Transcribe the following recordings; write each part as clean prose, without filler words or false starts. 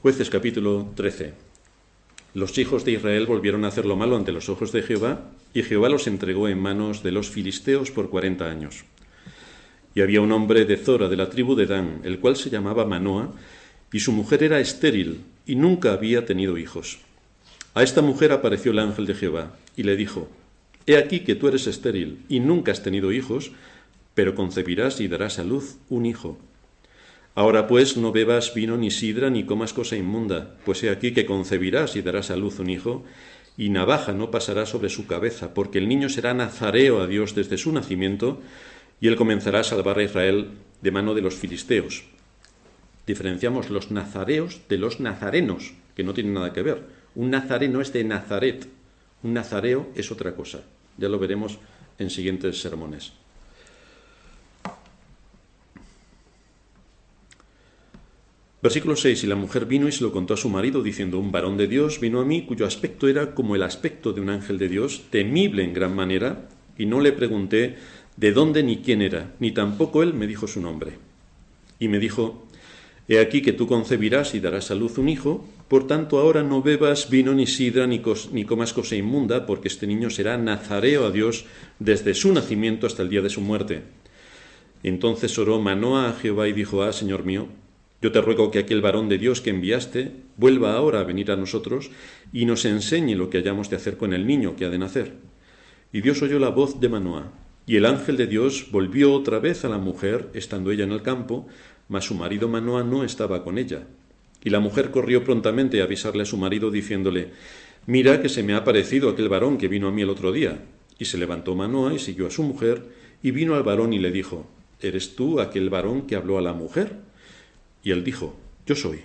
Jueces capítulo 13. Los hijos de Israel volvieron a hacer lo malo ante los ojos de Jehová, y Jehová los entregó en manos de los filisteos por 40 años. Y había un hombre de Zora, de la tribu de Dan, el cual se llamaba Manoa, y su mujer era estéril, y nunca había tenido hijos. A esta mujer apareció el ángel de Jehová, y le dijo: He aquí que tú eres estéril, y nunca has tenido hijos, pero concebirás y darás a luz un hijo. Ahora pues no bebas vino ni sidra ni comas cosa inmunda, pues he aquí que concebirás y darás a luz un hijo, y navaja no pasará sobre su cabeza, porque el niño será nazareo a Dios desde su nacimiento, y él comenzará a salvar a Israel de mano de los filisteos. Diferenciamos los nazareos de los nazarenos, que no tienen nada que ver. Un nazareno es de Nazaret, un nazareo es otra cosa. Ya lo veremos en siguientes sermones. Versículo 6. Y la mujer vino y se lo contó a su marido, diciendo: Un varón de Dios vino a mí, cuyo aspecto era como el aspecto de un ángel de Dios, temible en gran manera, y no le pregunté de dónde ni quién era, ni tampoco él me dijo su nombre. Y me dijo: He aquí que tú concebirás y darás a luz un hijo, por tanto ahora no bebas vino ni sidra ni comas cosa inmunda, porque este niño será nazareo a Dios desde su nacimiento hasta el día de su muerte. Entonces oró Manoa a Jehová y dijo: Señor mío, yo te ruego que aquel varón de Dios que enviaste vuelva ahora a venir a nosotros y nos enseñe lo que hayamos de hacer con el niño que ha de nacer. Y Dios oyó la voz de Manoa, y el ángel de Dios volvió otra vez a la mujer, estando ella en el campo, mas su marido Manoa no estaba con ella. Y la mujer corrió prontamente a avisarle a su marido, diciéndole: Mira que se me ha aparecido aquel varón que vino a mí el otro día. Y se levantó Manoa y siguió a su mujer, y vino al varón y le dijo: ¿Eres tú aquel varón que habló a la mujer? Y él dijo: Yo soy.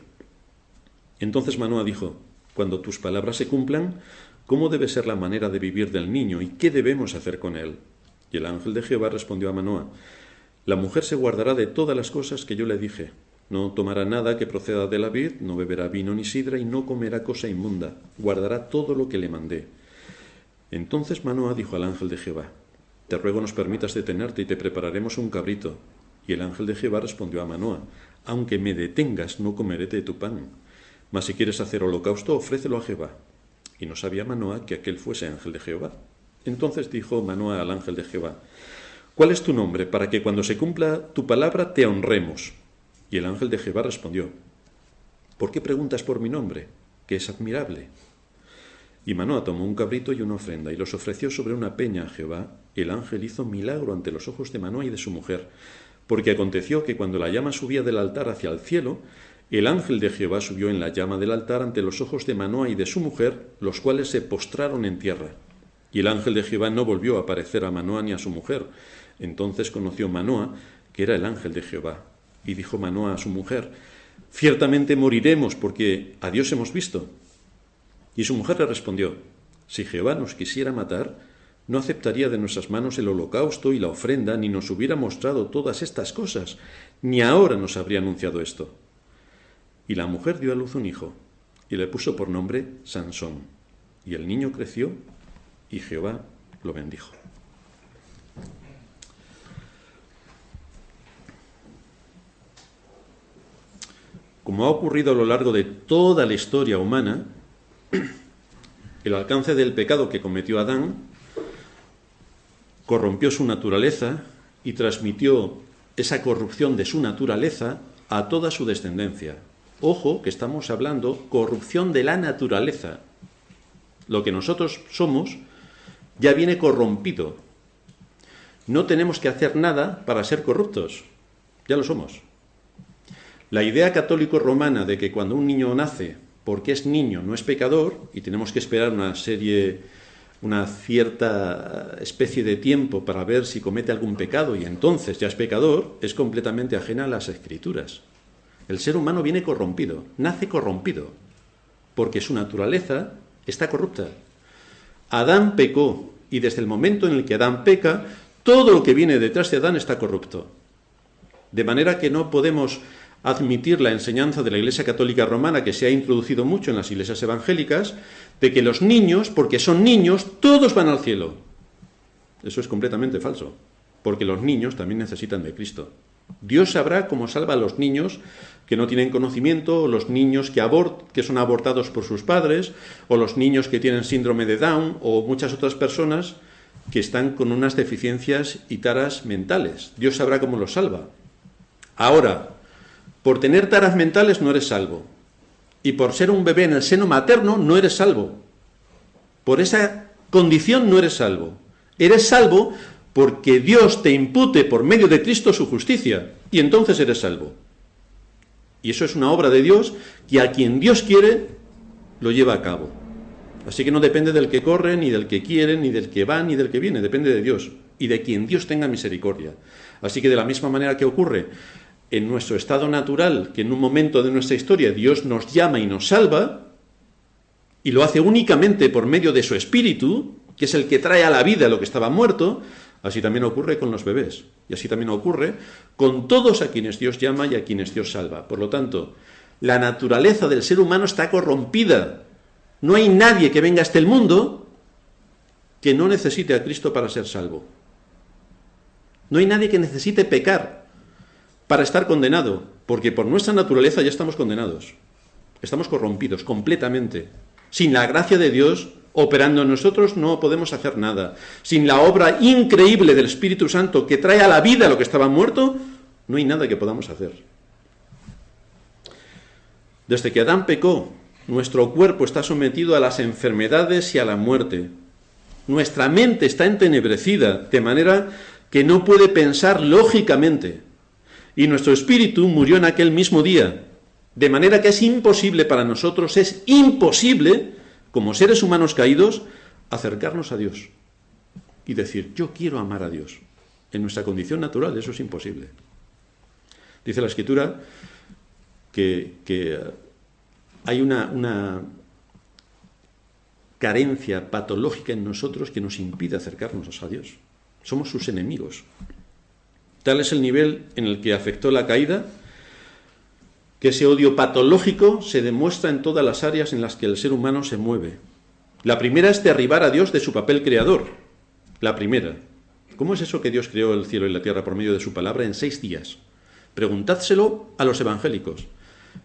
Entonces Manoa dijo: Cuando tus palabras se cumplan, ¿cómo debe ser la manera de vivir del niño, y qué debemos hacer con él? Y el ángel de Jehová respondió a Manoa: La mujer se guardará de todas las cosas que yo le dije. No tomará nada que proceda de la vid, no beberá vino ni sidra, y no comerá cosa inmunda. Guardará todo lo que le mandé. Entonces Manoa dijo al ángel de Jehová: Te ruego nos permitas detenerte, y te prepararemos un cabrito. Y el ángel de Jehová respondió a Manoa: Aunque me detengas, no comeré de tu pan. Mas si quieres hacer holocausto, ofrécelo a Jehová. Y no sabía Manoa que aquel fuese ángel de Jehová. Entonces dijo Manoa al ángel de Jehová: ¿Cuál es tu nombre, para que cuando se cumpla tu palabra te honremos? Y el ángel de Jehová respondió: ¿Por qué preguntas por mi nombre, que es admirable? Y Manoa tomó un cabrito y una ofrenda, y los ofreció sobre una peña a Jehová. Y el ángel hizo milagro ante los ojos de Manoa y de su mujer, porque aconteció que cuando la llama subía del altar hacia el cielo, el ángel de Jehová subió en la llama del altar ante los ojos de Manoa y de su mujer, los cuales se postraron en tierra. Y el ángel de Jehová no volvió a aparecer a Manoa ni a su mujer. Entonces conoció Manoa que era el ángel de Jehová. Y dijo Manoa a su mujer: Ciertamente moriremos, porque a Dios hemos visto. Y su mujer le respondió: Si Jehová nos quisiera matar, no aceptaría de nuestras manos el holocausto y la ofrenda, ni nos hubiera mostrado todas estas cosas, ni ahora nos habría anunciado esto. Y la mujer dio a luz un hijo, y le puso por nombre Sansón. Y el niño creció, y Jehová lo bendijo. Como ha ocurrido a lo largo de toda la historia humana, el alcance del pecado que cometió Adán corrompió su naturaleza y transmitió esa corrupción de su naturaleza a toda su descendencia. Ojo, que estamos hablando corrupción de la naturaleza. Lo que nosotros somos ya viene corrompido. No tenemos que hacer nada para ser corruptos. Ya lo somos. La idea católico-romana de que cuando un niño nace, porque es niño, no es pecador, y tenemos que esperar una cierta especie de tiempo para ver si comete algún pecado y entonces ya es pecador, es completamente ajena a las Escrituras. El ser humano viene corrompido, nace corrompido, porque su naturaleza está corrupta. Adán pecó, y desde el momento en el que Adán peca, todo lo que viene detrás de Adán está corrupto. De manera que no podemos admitir la enseñanza de la Iglesia Católica Romana, que se ha introducido mucho en las iglesias evangélicas, de que los niños, porque son niños, todos van al cielo. Eso es completamente falso, porque los niños también necesitan de Cristo. Dios sabrá cómo salva a los niños que no tienen conocimiento, o los niños que son abortados por sus padres, o los niños que tienen síndrome de Down, o muchas otras personas que están con unas deficiencias y taras mentales. Dios sabrá cómo los salva. Ahora, por tener taras mentales no eres salvo. Y por ser un bebé en el seno materno no eres salvo. Por esa condición no eres salvo. Eres salvo porque Dios te impute por medio de Cristo su justicia, y entonces eres salvo. Y eso es una obra de Dios que a quien Dios quiere lo lleva a cabo. Así que no depende del que corre, ni del que quiere, ni del que va, ni del que viene. Depende de Dios y de quien Dios tenga misericordia. Así que de la misma manera que ocurre en nuestro estado natural, que en un momento de nuestra historia Dios nos llama y nos salva, y lo hace únicamente por medio de su Espíritu, que es el que trae a la vida lo que estaba muerto, así también ocurre con los bebés. Y así también ocurre con todos a quienes Dios llama y a quienes Dios salva. Por lo tanto, la naturaleza del ser humano está corrompida. No hay nadie que venga a este mundo que no necesite a Cristo para ser salvo. No hay nadie que necesite pecar para estar condenado, porque por nuestra naturaleza ya estamos condenados. Estamos corrompidos completamente. Sin la gracia de Dios operando en nosotros no podemos hacer nada. Sin la obra increíble del Espíritu Santo que trae a la vida lo que estaba muerto, no hay nada que podamos hacer. Desde que Adán pecó, nuestro cuerpo está sometido a las enfermedades y a la muerte. Nuestra mente está entenebrecida, de manera que no puede pensar lógicamente. Y nuestro espíritu murió en aquel mismo día, de manera que es imposible para nosotros, es imposible, como seres humanos caídos, acercarnos a Dios y decir, yo quiero amar a Dios. En nuestra condición natural eso es imposible. Dice la Escritura que hay una carencia patológica en nosotros que nos impide acercarnos a Dios. Somos sus enemigos. Tal es el nivel en el que afectó la caída, que ese odio patológico se demuestra en todas las áreas en las que el ser humano se mueve. La primera es derribar a Dios de su papel creador. La primera. ¿Cómo es eso que Dios creó el cielo y la tierra por medio de su palabra en 6 días? Preguntádselo a los evangélicos.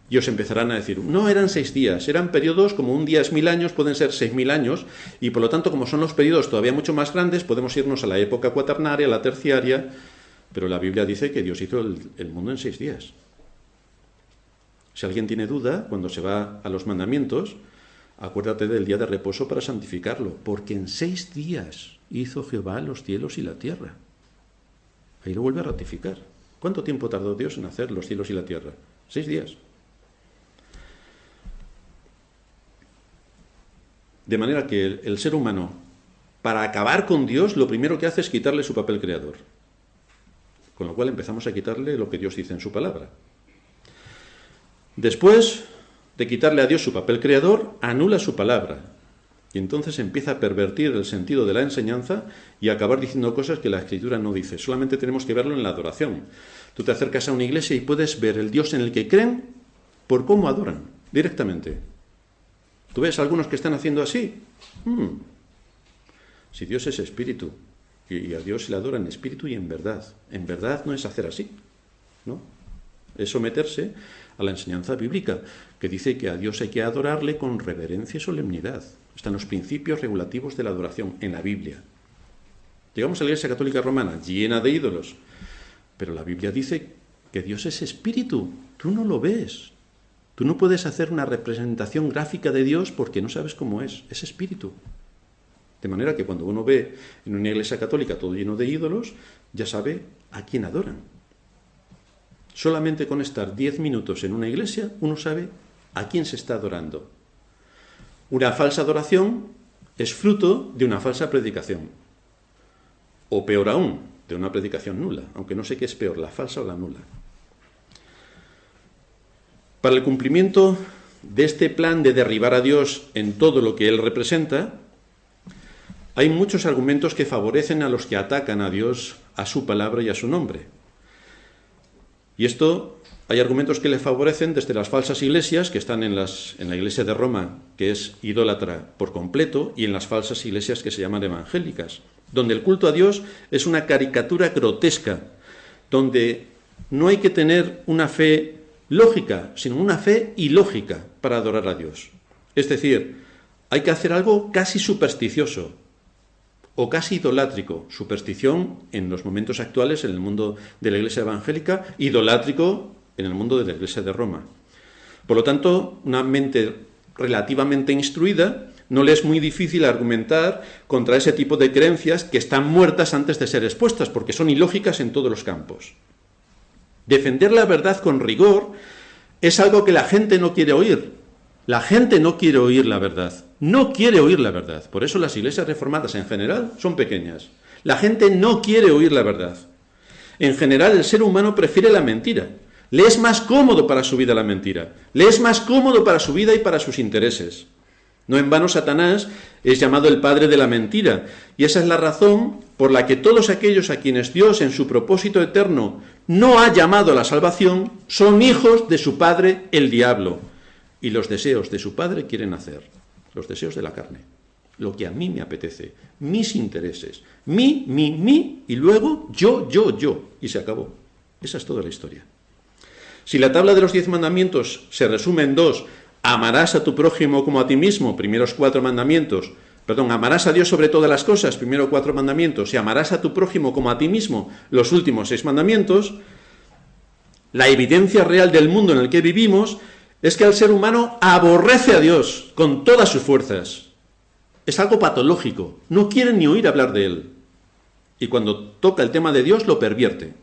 Y os empezarán a decir, no eran 6 días, eran periodos, como un día es 1000 años, pueden ser 6000 años, y por lo tanto, como son los periodos todavía mucho más grandes, podemos irnos a la época cuaternaria, a la terciaria, pero la Biblia dice que Dios hizo el mundo en 6 días. Si alguien tiene duda, cuando se va a los mandamientos, acuérdate del día de reposo para santificarlo, porque en 6 días hizo Jehová los cielos y la tierra. Ahí lo vuelve a ratificar. ¿Cuánto tiempo tardó Dios en hacer los cielos y la tierra? 6 días. De manera que el ser humano, para acabar con Dios, lo primero que hace es quitarle su papel creador. Con lo cual empezamos a quitarle lo que Dios dice en su palabra. Después de quitarle a Dios su papel creador, anula su palabra. Y entonces empieza a pervertir el sentido de la enseñanza y a acabar diciendo cosas que la Escritura no dice. Solamente tenemos que verlo en la adoración. Tú te acercas a una iglesia y puedes ver el Dios en el que creen por cómo adoran, directamente. ¿Tú ves a algunos que están haciendo así? Si Dios es espíritu, y a Dios se le adora en espíritu y en verdad. En verdad no es hacer así, ¿no? Es someterse a la enseñanza bíblica, que dice que a Dios hay que adorarle con reverencia y solemnidad. Están los principios regulativos de la adoración en la Biblia. Llegamos a la Iglesia Católica Romana, llena de ídolos, pero la Biblia dice que Dios es espíritu. Tú no lo ves. Tú no puedes hacer una representación gráfica de Dios porque no sabes cómo es espíritu. De manera que cuando uno ve en una iglesia católica todo lleno de ídolos, ya sabe a quién adoran. Solamente con estar 10 minutos en una iglesia, uno sabe a quién se está adorando. Una falsa adoración es fruto de una falsa predicación. O peor aún, de una predicación nula, aunque no sé qué es peor, la falsa o la nula. Para el cumplimiento de este plan de derribar a Dios en todo lo que Él representa, hay muchos argumentos que favorecen a los que atacan a Dios, a su palabra y a su nombre. Y esto, hay argumentos que le favorecen desde las falsas iglesias, que están en la iglesia de Roma, que es idólatra por completo, y en las falsas iglesias que se llaman evangélicas, donde el culto a Dios es una caricatura grotesca, donde no hay que tener una fe lógica, sino una fe ilógica para adorar a Dios. Es decir, hay que hacer algo casi supersticioso o casi idolátrico. Superstición en los momentos actuales en el mundo de la Iglesia evangélica, idolátrico en el mundo de la Iglesia de Roma. Por lo tanto, una mente relativamente instruida no le es muy difícil argumentar contra ese tipo de creencias que están muertas antes de ser expuestas, porque son ilógicas en todos los campos. Defender la verdad con rigor es algo que la gente no quiere oír. La gente no quiere oír la verdad. No quiere oír la verdad. Por eso las iglesias reformadas en general son pequeñas. La gente no quiere oír la verdad. En general el ser humano prefiere la mentira. Le es más cómodo para su vida la mentira. Le es más cómodo para su vida y para sus intereses. No en vano Satanás es llamado el padre de la mentira, y esa es la razón por la que todos aquellos a quienes Dios en su propósito eterno no ha llamado a la salvación son hijos de su padre el diablo, y los deseos de su padre quieren hacer, los deseos de la carne, lo que a mí me apetece, mis intereses, mi, y luego yo, y se acabó. Esa es toda la historia. Si la tabla de los 10 mandamientos se resume en 2, amarás a tu prójimo como a ti mismo, primeros 4 mandamientos. Amarás a Dios sobre todas las cosas, primeros 4 mandamientos, y amarás a tu prójimo como a ti mismo, los últimos 6 mandamientos. La evidencia real del mundo en el que vivimos es que el ser humano aborrece a Dios con todas sus fuerzas. Es algo patológico, no quiere ni oír hablar de Él. Y cuando toca el tema de Dios lo pervierte.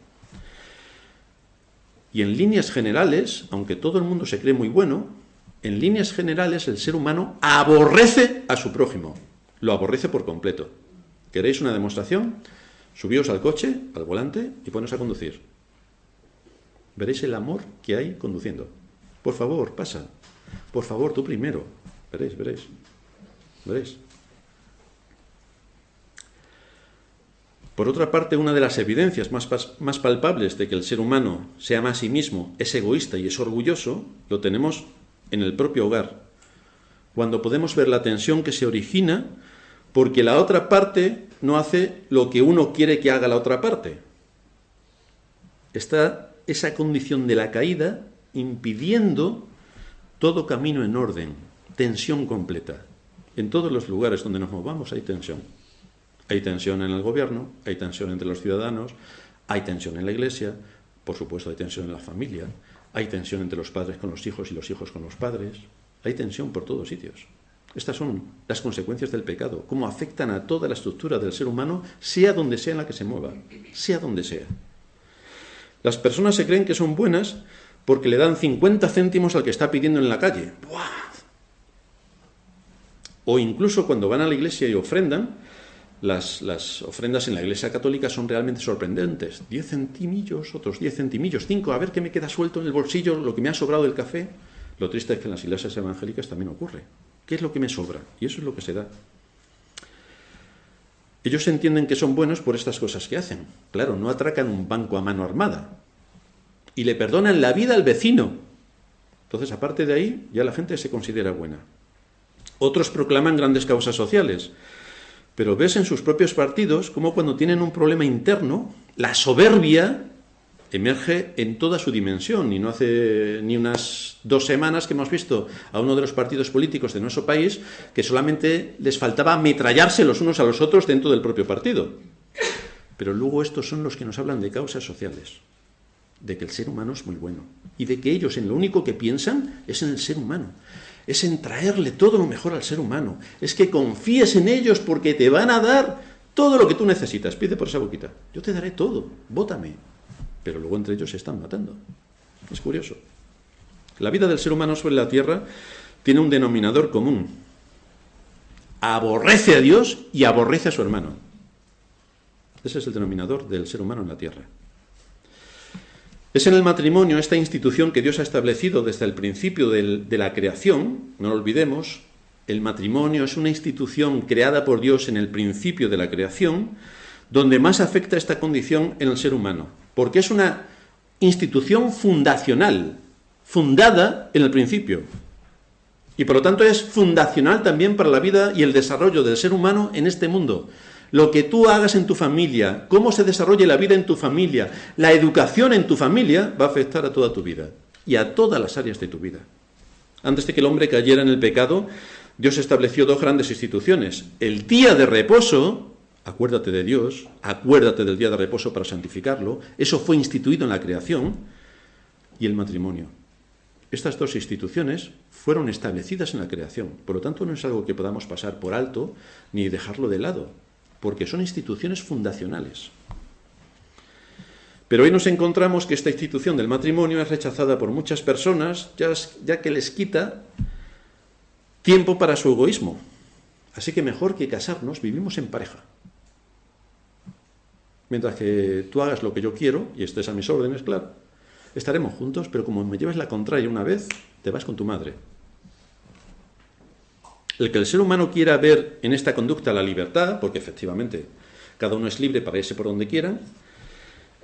Y en líneas generales, aunque todo el mundo se cree muy bueno, en líneas generales el ser humano aborrece a su prójimo, lo aborrece por completo. ¿Queréis una demostración? Subíos al coche, al volante y poneos a conducir. Veréis el amor que hay conduciendo. Por favor, pasa. Por favor, tú primero. Veréis. Por otra parte, una de las evidencias más palpables de que el ser humano se ama a sí mismo, es egoísta y es orgulloso, lo tenemos en el propio hogar, cuando podemos ver la tensión que se origina porque la otra parte no hace lo que uno quiere que haga la otra parte. Está esa condición de la caída impidiendo todo camino en orden, tensión completa. En todos los lugares donde nos movamos hay tensión. Hay tensión en el gobierno, hay tensión entre los ciudadanos, hay tensión en la iglesia, por supuesto hay tensión en la familia, hay tensión entre los padres con los hijos y los hijos con los padres, hay tensión por todos sitios. Estas son las consecuencias del pecado, cómo afectan a toda la estructura del ser humano, sea donde sea en la que se mueva, sea donde sea. Las personas se creen que son buenas porque le dan 50 céntimos al que está pidiendo en la calle. ¡Buah! O incluso cuando van a la iglesia y ofrendan, las ofrendas en la iglesia católica son realmente sorprendentes. 10 centimillos, otros 10 centimillos, 5, a ver qué me queda suelto en el bolsillo, lo que me ha sobrado del café. Lo triste es que en las iglesias evangélicas también ocurre. ¿Qué es lo que me sobra? Y eso es lo que se da. Ellos entienden que son buenos por estas cosas que hacen. Claro, no atracan un banco a mano armada. Y le perdonan la vida al vecino. Entonces, aparte de ahí, ya la gente se considera buena. Otros proclaman grandes causas sociales. Pero ves en sus propios partidos cómo cuando tienen un problema interno, la soberbia emerge en toda su dimensión. Y no hace ni unas 2 semanas que hemos visto a uno de los partidos políticos de nuestro país que solamente les faltaba ametrallarse los unos a los otros dentro del propio partido. Pero luego estos son los que nos hablan de causas sociales, de que el ser humano es muy bueno y de que ellos en lo único que piensan es en el ser humano. Es en traerle todo lo mejor al ser humano. Es que confíes en ellos porque te van a dar todo lo que tú necesitas. Pide por esa boquita. Yo te daré todo. Vótame. Pero luego entre ellos se están matando. Es curioso. La vida del ser humano sobre la tierra tiene un denominador común. Aborrece a Dios y aborrece a su hermano. Ese es el denominador del ser humano en la tierra. Es en el matrimonio, esta institución que Dios ha establecido desde el principio de la creación, no lo olvidemos, el matrimonio es una institución creada por Dios en el principio de la creación, donde más afecta esta condición en el ser humano, porque es una institución fundacional, fundada en el principio, y por lo tanto es fundacional también para la vida y el desarrollo del ser humano en este mundo. Lo que tú hagas en tu familia, cómo se desarrolle la vida en tu familia, la educación en tu familia, va a afectar a toda tu vida y a todas las áreas de tu vida. Antes de que el hombre cayera en el pecado, Dios estableció dos grandes instituciones. El día de reposo, acuérdate de Dios, acuérdate del día de reposo para santificarlo, eso fue instituido en la creación, y el matrimonio. Estas dos instituciones fueron establecidas en la creación, por lo tanto no es algo que podamos pasar por alto ni dejarlo de lado, porque son instituciones fundacionales. Pero hoy nos encontramos que esta institución del matrimonio es rechazada por muchas personas, ya que les quita tiempo para su egoísmo. Así que mejor que casarnos, vivimos en pareja. Mientras que tú hagas lo que yo quiero, y estés a mis órdenes, claro, estaremos juntos, pero como me lleves la contraria una vez, te vas con tu madre. El que el ser humano quiera ver en esta conducta la libertad, porque efectivamente cada uno es libre para irse por donde quiera,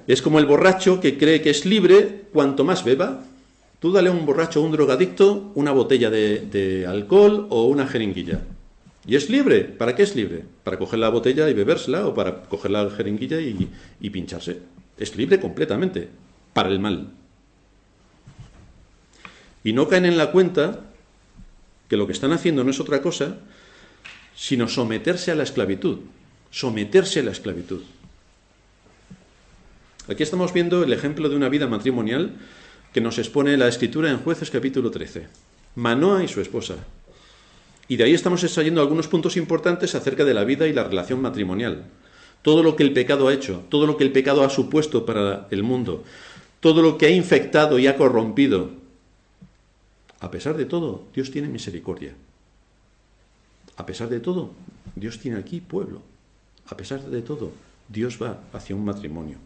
es como el borracho que cree que es libre cuanto más beba. Tú dale a un borracho o un drogadicto una botella de alcohol o una jeringuilla. ¿Y es libre? ¿Para qué es libre? ¿Para coger la botella y bebérsela o para coger la jeringuilla y pincharse? Es libre completamente, para el mal. Y no caen en la cuenta que lo que están haciendo no es otra cosa sino someterse a la esclavitud. Someterse a la esclavitud. Aquí estamos viendo el ejemplo de una vida matrimonial que nos expone la Escritura en Jueces capítulo 13. Manoa y su esposa. Y de ahí estamos extrayendo algunos puntos importantes acerca de la vida y la relación matrimonial. Todo lo que el pecado ha hecho, todo lo que el pecado ha supuesto para el mundo, todo lo que ha infectado y ha corrompido. A pesar de todo, Dios tiene misericordia. A pesar de todo, Dios tiene aquí pueblo. A pesar de todo, Dios va hacia un matrimonio.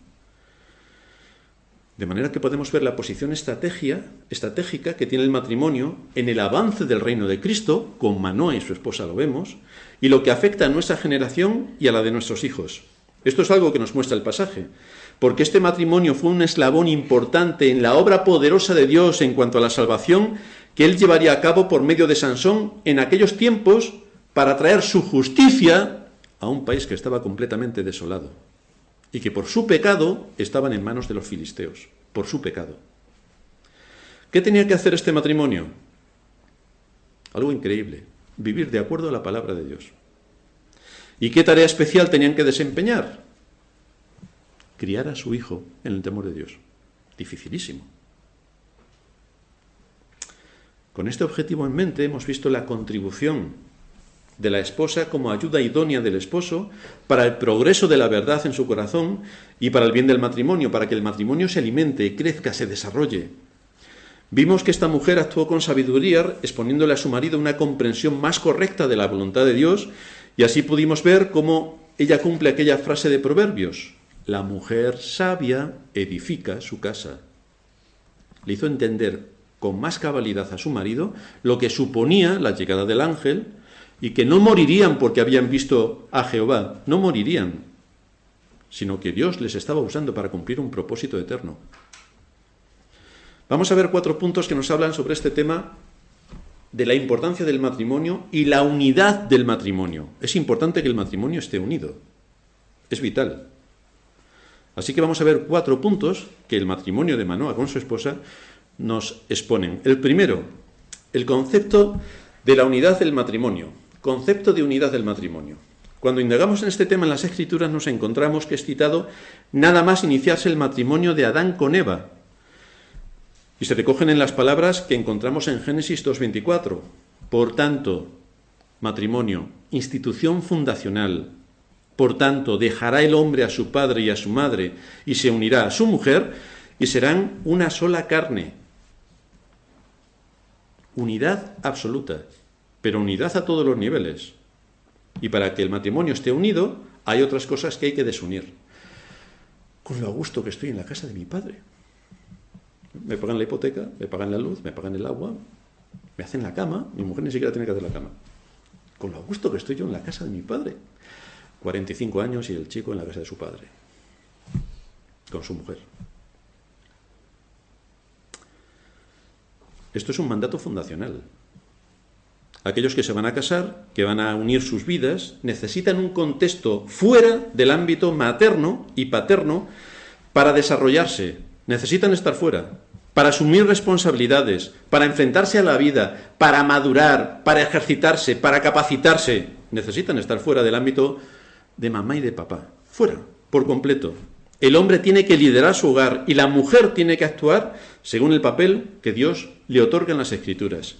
De manera que podemos ver la posición estratégica que tiene el matrimonio en el avance del reino de Cristo, con Manoa y su esposa lo vemos, y lo que afecta a nuestra generación y a la de nuestros hijos. Esto es algo que nos muestra el pasaje, porque este matrimonio fue un eslabón importante en la obra poderosa de Dios en cuanto a la salvación que Él llevaría a cabo por medio de Sansón en aquellos tiempos para traer su justicia a un país que estaba completamente desolado y que por su pecado estaban en manos de los filisteos, por su pecado. ¿Qué tenía que hacer este matrimonio? Algo increíble, vivir de acuerdo a la palabra de Dios. ¿Y qué tarea especial tenían que desempeñar? Criar a su hijo en el temor de Dios. Dificilísimo. Con este objetivo en mente hemos visto la contribución de la esposa como ayuda idónea del esposo para el progreso de la verdad en su corazón y para el bien del matrimonio, para que el matrimonio se alimente, crezca, se desarrolle. Vimos que esta mujer actuó con sabiduría, exponiéndole a su marido una comprensión más correcta de la voluntad de Dios, y así pudimos ver cómo ella cumple aquella frase de Proverbios: la mujer sabia edifica su casa. Le hizo entender con más cabalidad a su marido lo que suponía la llegada del ángel, y que no morirían porque habían visto a Jehová, no morirían, sino que Dios les estaba usando para cumplir un propósito eterno. Vamos a ver 4 puntos que nos hablan sobre este tema de la importancia del matrimonio y la unidad del matrimonio. Es importante que el matrimonio esté unido, es vital. Así que vamos a ver 4 puntos que el matrimonio de Manoa con su esposa nos exponen. El primero, el concepto de la unidad del matrimonio. Concepto de unidad del matrimonio. Cuando indagamos en este tema en las Escrituras nos encontramos que es citado nada más iniciarse el matrimonio de Adán con Eva. Y se recogen en las palabras que encontramos en Génesis 2:24. Por tanto, matrimonio, institución fundacional. Por tanto, dejará el hombre a su padre y a su madre y se unirá a su mujer y serán una sola carne. Unidad absoluta, pero unidad a todos los niveles. Y para que el matrimonio esté unido, hay otras cosas que hay que desunir. Con lo a gusto que estoy en la casa de mi padre. Me pagan la hipoteca, me pagan la luz, me pagan el agua, me hacen la cama, mi mujer ni siquiera tiene que hacer la cama. Con lo a gusto que estoy yo en la casa de mi padre. 45 años y el chico en la casa de su padre. Con su mujer. Esto es un mandato fundacional. Aquellos que se van a casar, que van a unir sus vidas, necesitan un contexto fuera del ámbito materno y paterno para desarrollarse. Necesitan estar fuera, para asumir responsabilidades, para enfrentarse a la vida, para madurar, para ejercitarse, para capacitarse. Necesitan estar fuera del ámbito de mamá y de papá. Fuera, por completo. El hombre tiene que liderar su hogar y la mujer tiene que actuar según el papel que Dios le otorga en las Escrituras.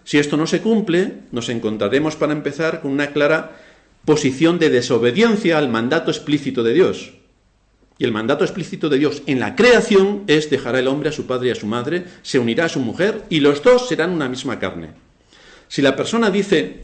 Si esto no se cumple, nos encontraremos, para empezar, con una clara posición de desobediencia al mandato explícito de Dios. Y el mandato explícito de Dios en la creación es: dejará el hombre a su padre y a su madre, se unirá a su mujer y los dos serán una misma carne. Si la persona dice,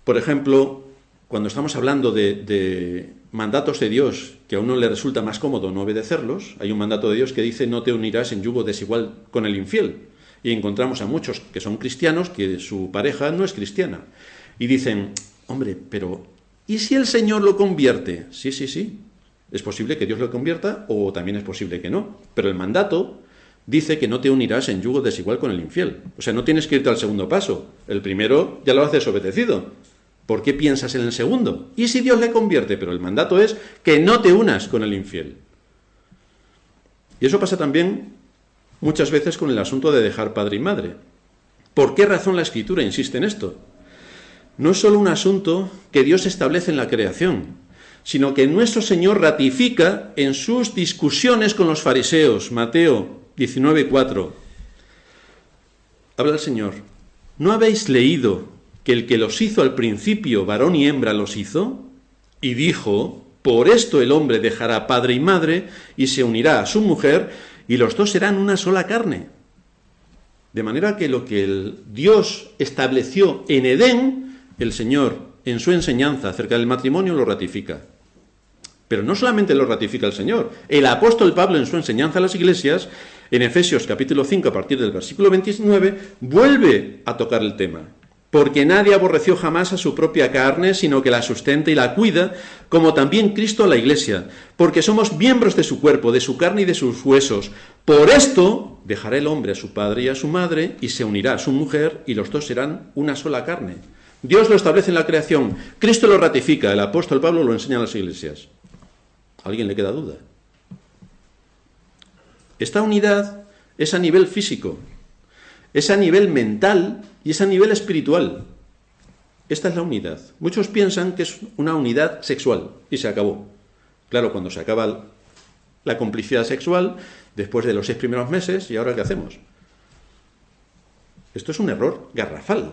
por ejemplo, cuando estamos hablando de mandatos de Dios que a uno le resulta más cómodo no obedecerlos, hay un mandato de Dios que dice: no te unirás en yugo desigual con el infiel. Y encontramos a muchos que son cristianos que su pareja no es cristiana. Y dicen: hombre, pero ¿y si el Señor lo convierte? Sí, sí, sí. Es posible que Dios lo convierta o también es posible que no. Pero el mandato dice que no te unirás en yugo desigual con el infiel. O sea, no tienes que irte al segundo paso. El primero ya lo has desobedecido. ¿Por qué piensas en el segundo? ¿Y si Dios le convierte? Pero el mandato es que no te unas con el infiel. Y eso pasa también muchas veces con el asunto de dejar padre y madre. ¿Por qué razón la Escritura insiste en esto? No es solo un asunto que Dios establece en la creación, sino que nuestro Señor ratifica en sus discusiones con los fariseos. Mateo 19:4. Habla el Señor: ¿no habéis leído que el que los hizo al principio, varón y hembra, los hizo? Y dijo: por esto el hombre dejará padre y madre y se unirá a su mujer, y los dos serán una sola carne. De manera que lo que el Dios estableció en Edén, el Señor en su enseñanza acerca del matrimonio lo ratifica. Pero no solamente lo ratifica el Señor, el apóstol Pablo en su enseñanza a las iglesias, en Efesios capítulo 5, a partir del versículo 29, vuelve a tocar el tema. Porque nadie aborreció jamás a su propia carne, sino que la sustenta y la cuida, como también Cristo a la iglesia, porque somos miembros de su cuerpo, de su carne y de sus huesos. Por esto dejará el hombre a su padre y a su madre, y se unirá a su mujer, y los dos serán una sola carne. Dios lo establece en la creación, Cristo lo ratifica, el apóstol Pablo lo enseña a las iglesias. ¿A alguien le queda duda? Esta unidad es a nivel físico, es a nivel mental y es a nivel espiritual. Esta es la unidad. Muchos piensan que es una unidad sexual y se acabó. Claro, cuando se acaba la complicidad sexual, después de los 6 primeros meses, ¿y ahora qué hacemos? Esto es un error garrafal.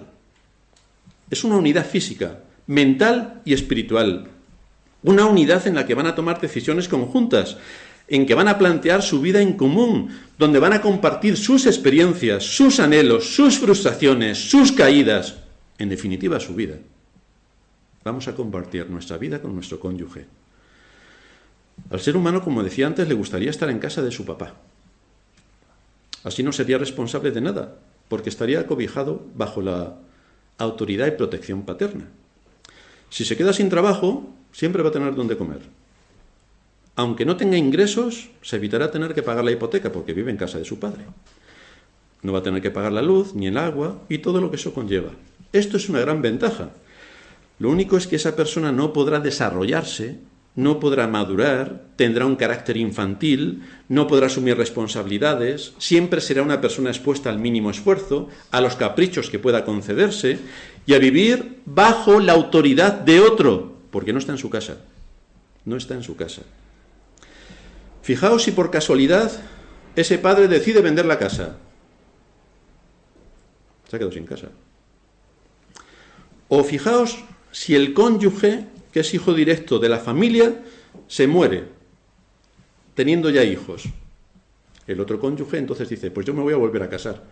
Es una unidad física, mental y espiritual. Una unidad en la que van a tomar decisiones conjuntas, en que van a plantear su vida en común, donde van a compartir sus experiencias, sus anhelos, sus frustraciones, sus caídas, en definitiva su vida. Vamos a compartir nuestra vida con nuestro cónyuge. Al ser humano, como decía antes, le gustaría estar en casa de su papá. Así no sería responsable de nada, porque estaría acobijado bajo la autoridad y protección paterna. Si se queda sin trabajo, siempre va a tener donde comer. Aunque no tenga ingresos, se evitará tener que pagar la hipoteca porque vive en casa de su padre. No va a tener que pagar la luz, ni el agua, y todo lo que eso conlleva. Esto es una gran ventaja. Lo único es que esa persona no podrá desarrollarse, no podrá madurar, tendrá un carácter infantil, no podrá asumir responsabilidades, siempre será una persona expuesta al mínimo esfuerzo, a los caprichos que pueda concederse, y a vivir bajo la autoridad de otro, porque no está en su casa. No está en su casa. Fijaos si por casualidad ese padre decide vender la casa. Se ha quedado sin casa. O fijaos si el cónyuge, que es hijo directo de la familia, se muere, teniendo ya hijos. El otro cónyuge entonces dice: pues yo me voy a volver a casar.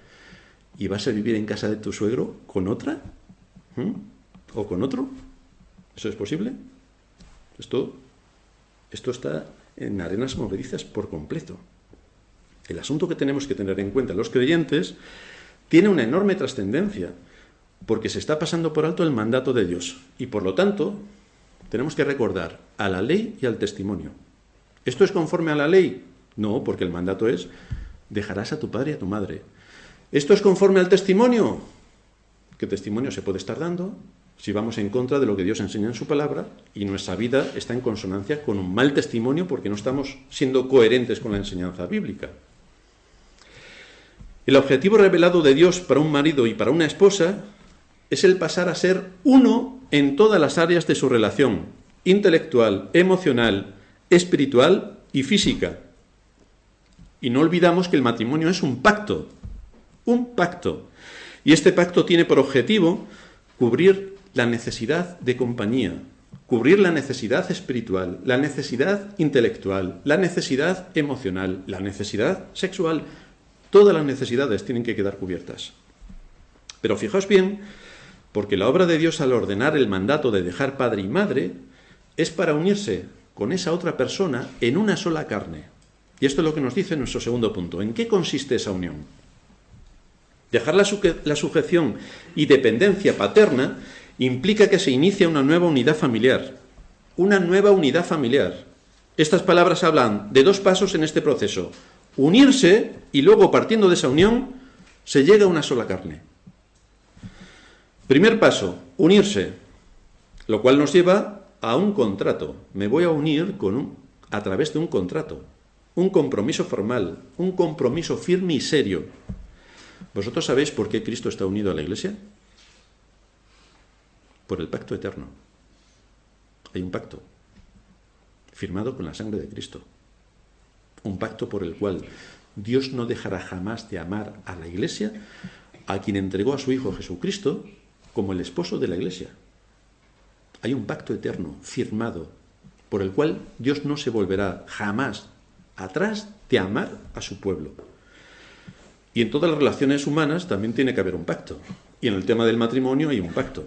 ¿Y vas a vivir en casa de tu suegro con otra? ¿O con otro? ¿Eso es posible? Esto está en arenas movedizas por completo. El asunto que tenemos que tener en cuenta los creyentes tiene una enorme trascendencia, porque se está pasando por alto el mandato de Dios, y por lo tanto tenemos que recordar a la ley y al testimonio. ¿Esto es conforme a la ley? No, porque el mandato es: dejarás a tu padre y a tu madre. ¿Esto es conforme al testimonio? ¿Qué testimonio se puede estar dando si vamos en contra de lo que Dios enseña en su palabra y nuestra vida está en consonancia con un mal testimonio porque no estamos siendo coherentes con la enseñanza bíblica? El objetivo revelado de Dios para un marido y para una esposa es el pasar a ser uno en todas las áreas de su relación, intelectual, emocional, espiritual y física. Y no olvidamos que el matrimonio es un pacto. Y este pacto tiene por objetivo cubrir la necesidad de compañía, cubrir la necesidad espiritual, la necesidad intelectual, la necesidad emocional, la necesidad sexual. Todas las necesidades tienen que quedar cubiertas. Pero fijaos bien, porque la obra de Dios al ordenar el mandato de dejar padre y madre es para unirse con esa otra persona en una sola carne. Y esto es lo que nos dice nuestro segundo punto. ¿En qué consiste esa unión? Dejar la sujeción y dependencia paterna implica que se inicia una nueva unidad familiar. Una nueva unidad familiar. Estas palabras hablan de dos pasos en este proceso. Unirse y luego, partiendo de esa unión, se llega a una sola carne. Primer paso, unirse, lo cual nos lleva a un contrato. Me voy a unir a través de un contrato, un compromiso formal, un compromiso firme y serio. ¿Vosotros sabéis por qué Cristo está unido a la Iglesia? Por el pacto eterno. Hay un pacto firmado con la sangre de Cristo. Un pacto por el cual Dios no dejará jamás de amar a la Iglesia, a quien entregó a su Hijo Jesucristo como el esposo de la Iglesia. Hay un pacto eterno firmado por el cual Dios no se volverá jamás atrás de amar a su pueblo. Y en todas las relaciones humanas también tiene que haber un pacto. Y en el tema del matrimonio hay un pacto.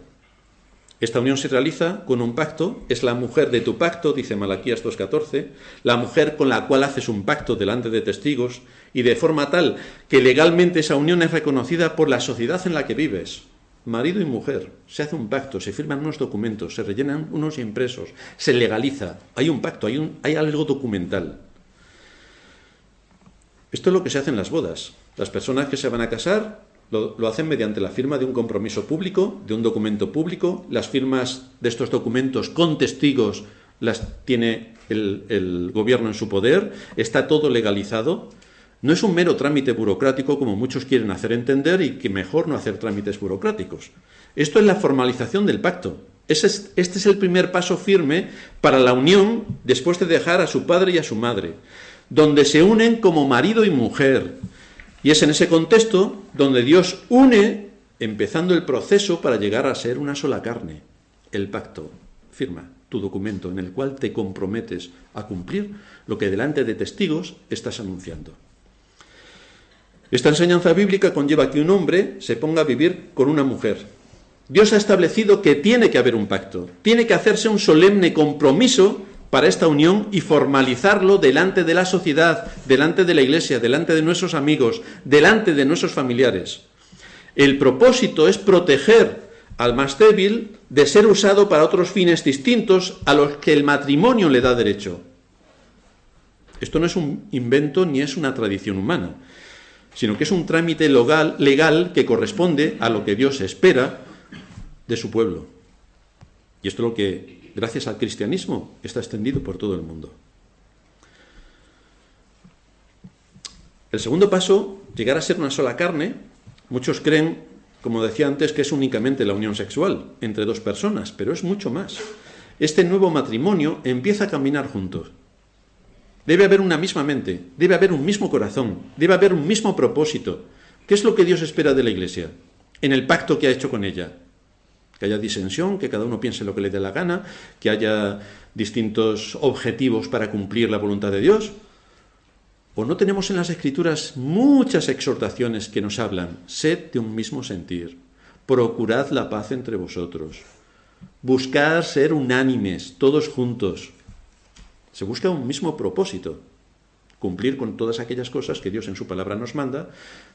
Esta unión se realiza con un pacto, es la mujer de tu pacto, dice Malaquías 2:14, la mujer con la cual haces un pacto delante de testigos y de forma tal que legalmente esa unión es reconocida por la sociedad en la que vives. Marido y mujer, se hace un pacto, se firman unos documentos, se rellenan unos impresos, se legaliza, hay un pacto, hay algo documental. Esto es lo que se hace en las bodas. Las personas que se van a casar lo hacen mediante la firma de un compromiso público, de un documento público. Las firmas de estos documentos con testigos las tiene el gobierno en su poder. Está todo legalizado. No es un mero trámite burocrático como muchos quieren hacer entender y que mejor no hacer trámites burocráticos. Esto es la formalización del pacto. Este es el primer paso firme para la unión después de dejar a su padre y a su madre, donde se unen como marido y mujer. Y es en ese contexto donde Dios une, empezando el proceso para llegar a ser una sola carne. El pacto, firma tu documento en el cual te comprometes a cumplir lo que delante de testigos estás anunciando. Esta enseñanza bíblica conlleva que un hombre se ponga a vivir con una mujer. Dios ha establecido que tiene que haber un pacto, tiene que hacerse un solemne compromiso para esta unión y formalizarlo delante de la sociedad, delante de la Iglesia, delante de nuestros amigos, delante de nuestros familiares. El propósito es proteger al más débil de ser usado para otros fines distintos a los que el matrimonio le da derecho. Esto no es un invento ni es una tradición humana, sino que es un trámite legal que corresponde a lo que Dios espera de su pueblo. Y esto es lo que, gracias al cristianismo, está extendido por todo el mundo. El segundo paso, llegar a ser una sola carne. Muchos creen, como decía antes, que es únicamente la unión sexual entre dos personas, pero es mucho más. Este nuevo matrimonio empieza a caminar juntos. Debe haber una misma mente, debe haber un mismo corazón, debe haber un mismo propósito. ¿Qué es lo que Dios espera de la Iglesia en el pacto que ha hecho con ella? Que haya disensión, que cada uno piense lo que le dé la gana, que haya distintos objetivos para cumplir la voluntad de Dios. ¿O no tenemos en las Escrituras muchas exhortaciones que nos hablan? Sed de un mismo sentir, procurad la paz entre vosotros, buscad ser unánimes, todos juntos. Se busca un mismo propósito, cumplir con todas aquellas cosas que Dios en su palabra nos manda,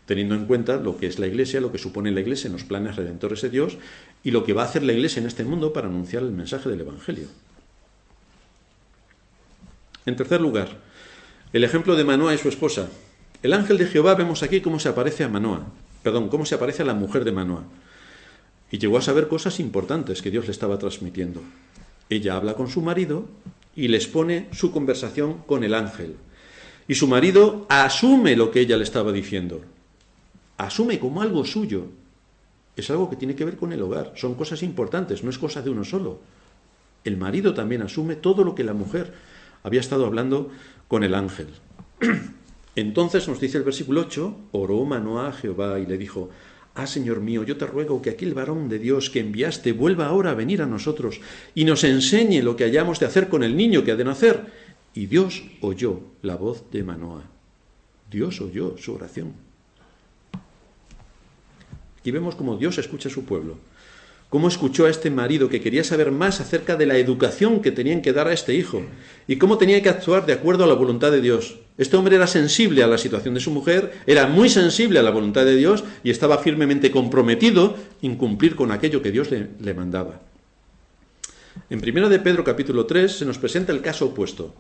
teniendo en cuenta lo que es la Iglesia, lo que supone la Iglesia en los planes redentores de Dios y lo que va a hacer la Iglesia en este mundo para anunciar el mensaje del Evangelio. En tercer lugar, el ejemplo de Manoa y su esposa. El ángel de Jehová, vemos aquí cómo se aparece a la mujer de Manoa. y llegó a saber cosas importantes que Dios le estaba transmitiendo. Ella habla con su marido y le expone su conversación con el ángel. Y su marido asume lo que ella le estaba diciendo. Asume como algo suyo. Es algo que tiene que ver con el hogar. Son cosas importantes, no es cosa de uno solo. El marido también asume todo lo que la mujer había estado hablando con el ángel. Entonces nos dice el versículo 8, oró Manoah a Jehová y le dijo: Ah, Señor mío, yo te ruego que aquel varón de Dios que enviaste vuelva ahora a venir a nosotros y nos enseñe lo que hayamos de hacer con el niño que ha de nacer. Y Dios oyó la voz de Manoah. Dios oyó su oración. Aquí vemos cómo Dios escucha a su pueblo. Cómo escuchó a este marido que quería saber más acerca de la educación que tenían que dar a este hijo y cómo tenía que actuar de acuerdo a la voluntad de Dios. Este hombre era sensible a la situación de su mujer, era muy sensible a la voluntad de Dios y estaba firmemente comprometido en cumplir con aquello que Dios le mandaba. En 1 de Pedro capítulo 3 se nos presenta el caso opuesto.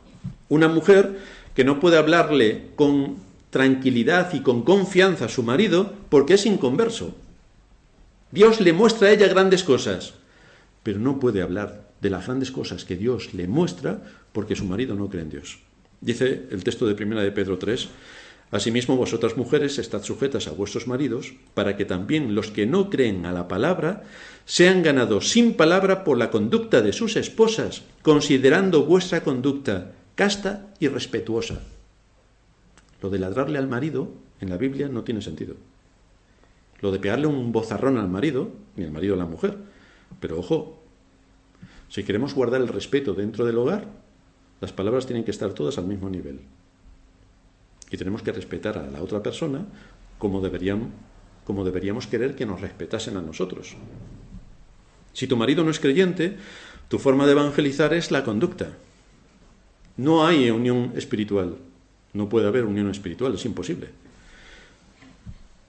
Una mujer que no puede hablarle con tranquilidad y con confianza a su marido porque es inconverso. Dios le muestra a ella grandes cosas, pero no puede hablar de las grandes cosas que Dios le muestra porque su marido no cree en Dios. Dice el texto de 1 de Pedro 3, asimismo vosotras mujeres estad sujetas a vuestros maridos, para que también los que no creen a la palabra sean ganados sin palabra por la conducta de sus esposas, considerando vuestra conducta casta y respetuosa. Lo de ladrarle al marido en la Biblia no tiene sentido. Lo de pegarle un bozarrón al marido, ni al marido a la mujer. Pero ojo, si queremos guardar el respeto dentro del hogar, las palabras tienen que estar todas al mismo nivel. Y tenemos que respetar a la otra persona como deberíamos querer que nos respetasen a nosotros. Si tu marido no es creyente, tu forma de evangelizar es la conducta. No hay unión espiritual. No puede haber unión espiritual, es imposible.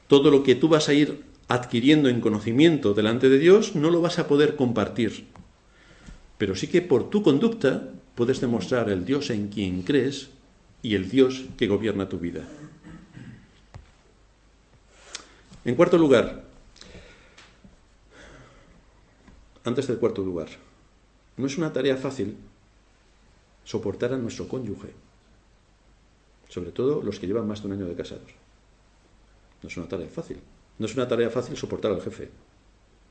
Todo lo que tú vas a ir adquiriendo en conocimiento delante de Dios no lo vas a poder compartir. Pero sí que por tu conducta puedes demostrar el Dios en quien crees y el Dios que gobierna tu vida. En cuarto lugar, antes del cuarto lugar, no es una tarea fácil soportar a nuestro cónyuge, sobre todo los que llevan más de un año de casados. No es una tarea fácil. No es una tarea fácil soportar al jefe.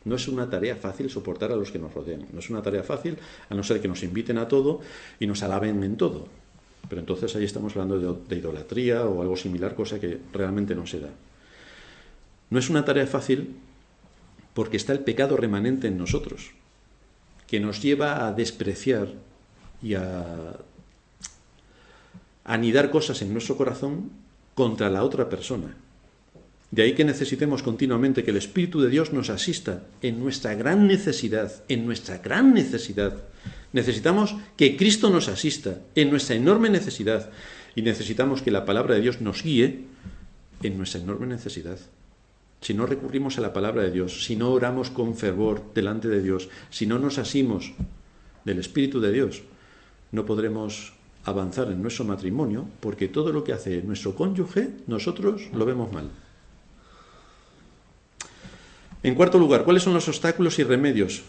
No es una tarea fácil soportar a los que nos rodean. No es una tarea fácil, a no ser que nos inviten a todo y nos alaben en todo. Pero entonces ahí estamos hablando de idolatría o algo similar, cosa que realmente no se da. No es una tarea fácil porque está el pecado remanente en nosotros, que nos lleva a despreciar y a anidar cosas en nuestro corazón contra la otra persona. De ahí que necesitemos continuamente que el Espíritu de Dios nos asista en nuestra gran necesidad, Necesitamos que Cristo nos asista en nuestra enorme necesidad y necesitamos que la palabra de Dios nos guíe en nuestra enorme necesidad. Si no recurrimos a la palabra de Dios, si no oramos con fervor delante de Dios, si no nos asimos del Espíritu de Dios, no podremos avanzar en nuestro matrimonio porque todo lo que hace nuestro cónyuge, nosotros lo vemos mal. En cuarto lugar, ¿cuáles son los obstáculos y remedios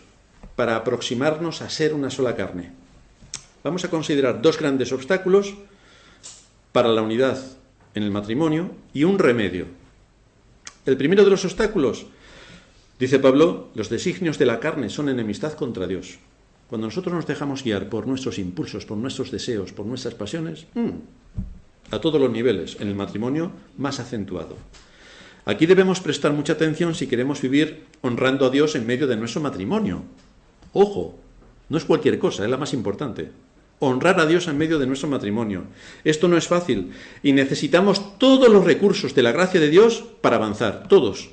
para aproximarnos a ser una sola carne? Vamos a considerar dos grandes obstáculos para la unidad en el matrimonio y un remedio. El primero de los obstáculos, dice Pablo, los designios de la carne son enemistad contra Dios. Cuando nosotros nos dejamos guiar por nuestros impulsos, por nuestros deseos, por nuestras pasiones, a todos los niveles, en el matrimonio más acentuado. Aquí debemos prestar mucha atención si queremos vivir honrando a Dios en medio de nuestro matrimonio. Ojo, no es cualquier cosa, es la más importante. Honrar a Dios en medio de nuestro matrimonio. Esto no es fácil y necesitamos todos los recursos de la gracia de Dios para avanzar, todos.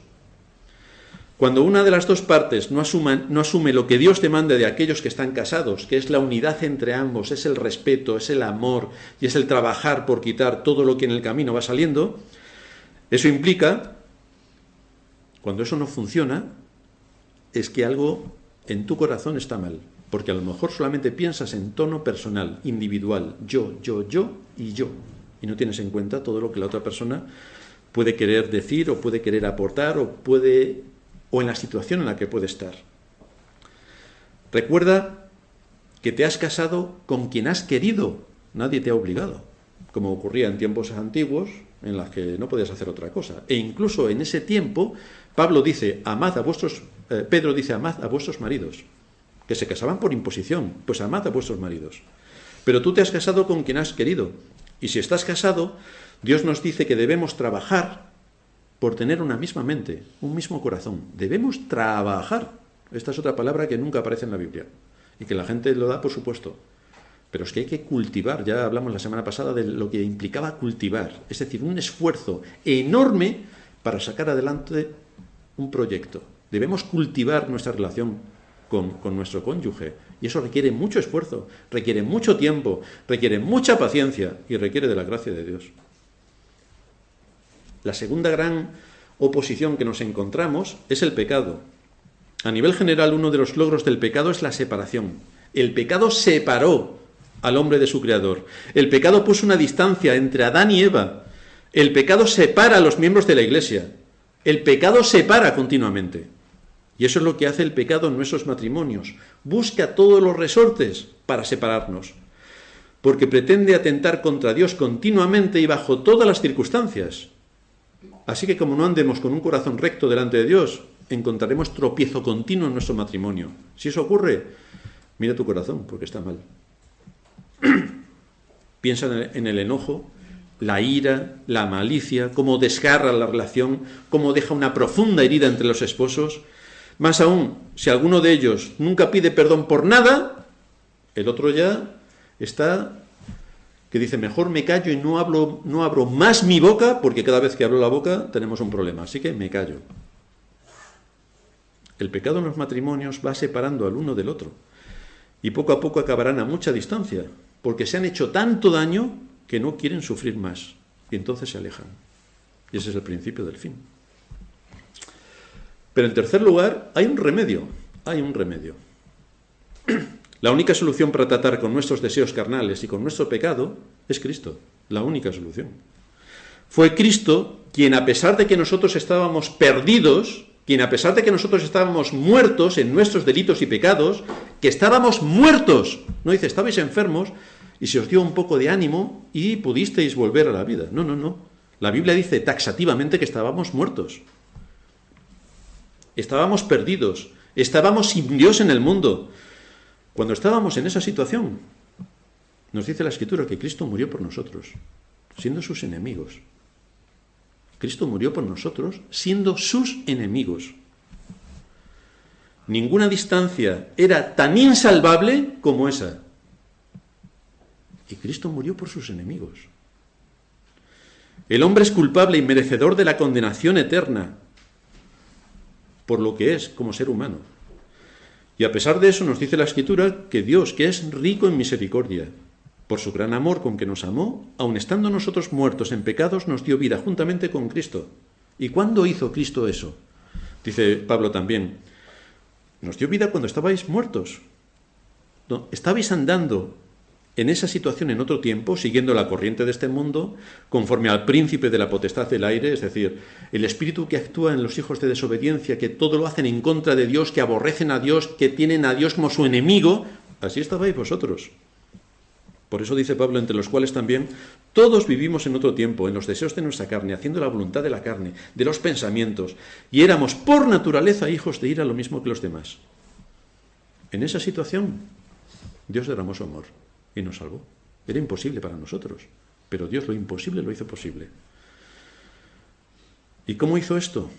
Cuando una de las dos partes no asume lo que Dios demanda de aquellos que están casados, que es la unidad entre ambos, es el respeto, es el amor y es el trabajar por quitar todo lo que en el camino va saliendo, eso implica, cuando eso no funciona, es que algo en tu corazón está mal, porque a lo mejor solamente piensas en tono personal, individual, yo, y no tienes en cuenta todo lo que la otra persona puede querer decir o puede querer aportar o puede o en la situación en la que puede estar. Recuerda que te has casado con quien has querido, nadie te ha obligado, como ocurría en tiempos antiguos en los que no podías hacer otra cosa. E incluso en ese tiempo, Pedro dice, amad a vuestros maridos, que se casaban por imposición, pues amad a vuestros maridos. Pero tú te has casado con quien has querido, y si estás casado, Dios nos dice que debemos trabajar por tener una misma mente, un mismo corazón. Debemos trabajar. Esta es otra palabra que nunca aparece en la Biblia, y que la gente lo da por supuesto. Pero es que hay que cultivar, ya hablamos la semana pasada de lo que implicaba cultivar, es decir, un esfuerzo enorme para sacar adelante un proyecto. Debemos cultivar nuestra relación con nuestro cónyuge, y eso requiere mucho esfuerzo, requiere mucho tiempo, requiere mucha paciencia y requiere de la gracia de Dios. La segunda gran oposición que nos encontramos es el pecado. A nivel general, uno de los logros del pecado es la separación. El pecado separó al hombre de su creador. El pecado puso una distancia entre Adán y Eva. El pecado separa a los miembros de la Iglesia. El pecado separa continuamente. Y eso es lo que hace el pecado en nuestros matrimonios. Busca todos los resortes para separarnos, porque pretende atentar contra Dios continuamente y bajo todas las circunstancias. Así que como no andemos con un corazón recto delante de Dios, encontraremos tropiezo continuo en nuestro matrimonio. Si eso ocurre, mira tu corazón, porque está mal. Piensa en el enojo, la ira, la malicia, cómo desgarra la relación, cómo deja una profunda herida entre los esposos. Más aún, si alguno de ellos nunca pide perdón por nada, el otro ya está que dice, mejor me callo y no abro más mi boca, porque cada vez que abro la boca tenemos un problema, así que me callo. El pecado en los matrimonios va separando al uno del otro, y poco a poco acabarán a mucha distancia, porque se han hecho tanto daño que no quieren sufrir más, y entonces se alejan. Y ese es el principio del fin. Pero en tercer lugar, hay un remedio. La única solución para tratar con nuestros deseos carnales y con nuestro pecado es Cristo. La única solución. Fue Cristo quien, a pesar de que nosotros estábamos perdidos, quien a pesar de que nosotros estábamos muertos en nuestros delitos y pecados, que estábamos muertos, no dice, estabais enfermos y se os dio un poco de ánimo y pudisteis volver a la vida. No. La Biblia dice taxativamente que estábamos muertos. Estábamos perdidos, estábamos sin Dios en el mundo. Cuando estábamos en esa situación, nos dice la Escritura que Cristo murió por nosotros, siendo sus enemigos. Cristo murió por nosotros, siendo sus enemigos. Ninguna distancia era tan insalvable como esa. Y Cristo murió por sus enemigos. El hombre es culpable y merecedor de la condenación eterna, por lo que es como ser humano. Y a pesar de eso nos dice la Escritura que Dios, que es rico en misericordia, por su gran amor con que nos amó, aun estando nosotros muertos en pecados, nos dio vida juntamente con Cristo. ¿Y cuándo hizo Cristo eso? Dice Pablo también, nos dio vida cuando estabais muertos. No, estabais andando en esa situación en otro tiempo, siguiendo la corriente de este mundo, conforme al príncipe de la potestad del aire, es decir, el espíritu que actúa en los hijos de desobediencia, que todo lo hacen en contra de Dios, que aborrecen a Dios, que tienen a Dios como su enemigo. Así estabais vosotros. Por eso dice Pablo, entre los cuales también todos vivimos en otro tiempo, en los deseos de nuestra carne, haciendo la voluntad de la carne, de los pensamientos, y éramos por naturaleza hijos de ira lo mismo que los demás. En esa situación, Dios derramó su amor y nos salvó. Era imposible para nosotros, pero Dios lo imposible lo hizo posible. ¿Y cómo hizo esto?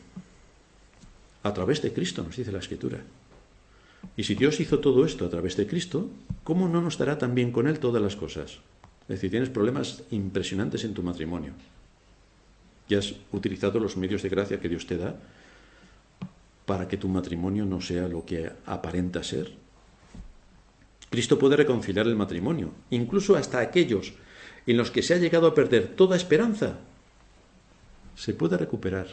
A través de Cristo, nos dice la Escritura. Y si Dios hizo todo esto a través de Cristo, ¿cómo no nos dará también con Él todas las cosas? Es decir, tienes problemas impresionantes en tu matrimonio y has utilizado los medios de gracia que Dios te da para que tu matrimonio no sea lo que aparenta ser. Cristo puede reconciliar el matrimonio, incluso hasta aquellos en los que se ha llegado a perder toda esperanza, se puede recuperar.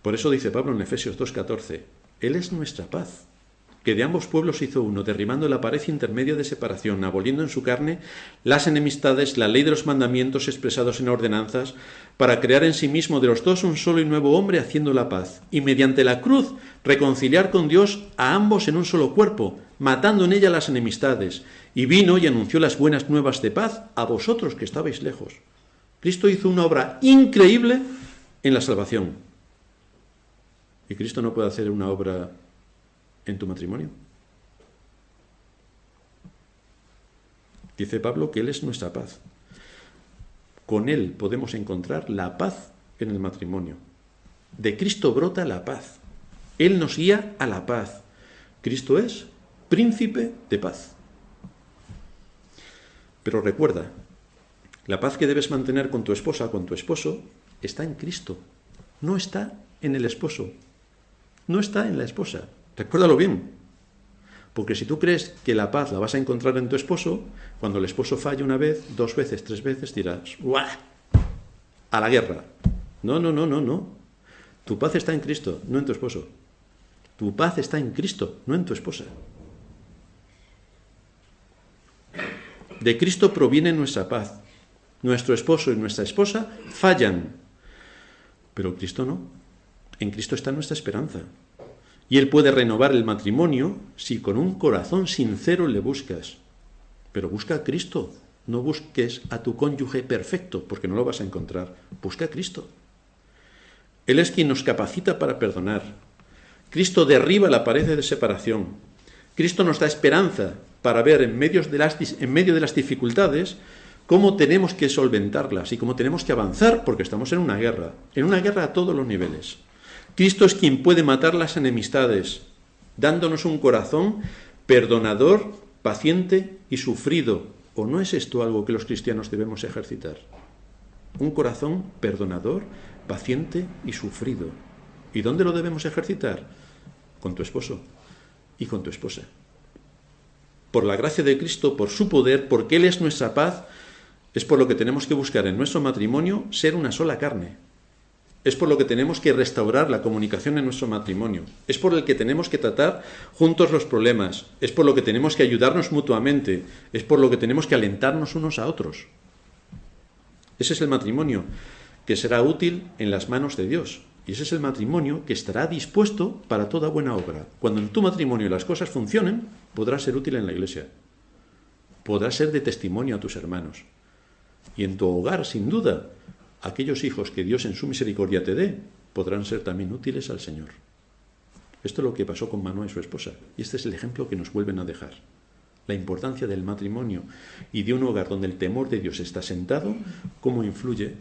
Por eso dice Pablo en Efesios 2:14, Él es nuestra paz, que de ambos pueblos hizo uno, derribando la pared intermedia de separación, aboliendo en su carne las enemistades, la ley de los mandamientos expresados en ordenanzas, para crear en sí mismo de los dos un solo y nuevo hombre, haciendo la paz, y mediante la cruz reconciliar con Dios a ambos en un solo cuerpo, matando en ella las enemistades, y vino y anunció las buenas nuevas de paz a vosotros que estabais lejos. Cristo hizo una obra increíble en la salvación. ¿Y Cristo no puede hacer una obra en tu matrimonio? Dice Pablo que Él es nuestra paz. Con Él podemos encontrar la paz en el matrimonio. De Cristo brota la paz. Él nos guía a la paz. Cristo es príncipe de paz. Pero recuerda, la paz que debes mantener con tu esposa o con tu esposo está en Cristo. No está en el esposo. No está en la esposa. Recuérdalo bien. Porque si tú crees que la paz la vas a encontrar en tu esposo, cuando el esposo falle una vez, 2 veces, 3 veces, dirás, ¡guau! A la guerra. No. Tu paz está en Cristo, no en tu esposo. Tu paz está en Cristo, no en tu esposa. De Cristo proviene nuestra paz. Nuestro esposo y nuestra esposa fallan, pero Cristo no. En Cristo está nuestra esperanza. Y Él puede renovar el matrimonio si con un corazón sincero le buscas. Pero busca a Cristo. No busques a tu cónyuge perfecto, porque no lo vas a encontrar. Busca a Cristo. Él es quien nos capacita para perdonar. Cristo derriba la pared de separación. Cristo nos da esperanza para ver en medio de las dificultades cómo tenemos que solventarlas y cómo tenemos que avanzar, porque estamos en una guerra a todos los niveles. Cristo es quien puede matar las enemistades, dándonos un corazón perdonador, paciente y sufrido. ¿O no es esto algo que los cristianos debemos ejercitar? Un corazón perdonador, paciente y sufrido. ¿Y dónde lo debemos ejercitar? Con tu esposo y con tu esposa. Por la gracia de Cristo, por su poder, porque Él es nuestra paz, es por lo que tenemos que buscar en nuestro matrimonio ser una sola carne. Es por lo que tenemos que restaurar la comunicación en nuestro matrimonio. Es por el que tenemos que tratar juntos los problemas. Es por lo que tenemos que ayudarnos mutuamente. Es por lo que tenemos que alentarnos unos a otros. Ese es el matrimonio que será útil en las manos de Dios. Y ese es el matrimonio que estará dispuesto para toda buena obra. Cuando en tu matrimonio las cosas funcionen, podrás ser útil en la iglesia. Podrás ser de testimonio a tus hermanos. Y en tu hogar, sin duda, aquellos hijos que Dios en su misericordia te dé, podrán ser también útiles al Señor. Esto es lo que pasó con Manoah y su esposa. Y este es el ejemplo que nos vuelven a dejar. La importancia del matrimonio y de un hogar donde el temor de Dios está sentado, cómo influye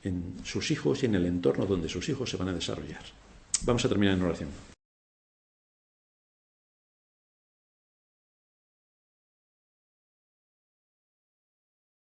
en sus hijos y en el entorno donde sus hijos se van a desarrollar. Vamos a terminar en oración.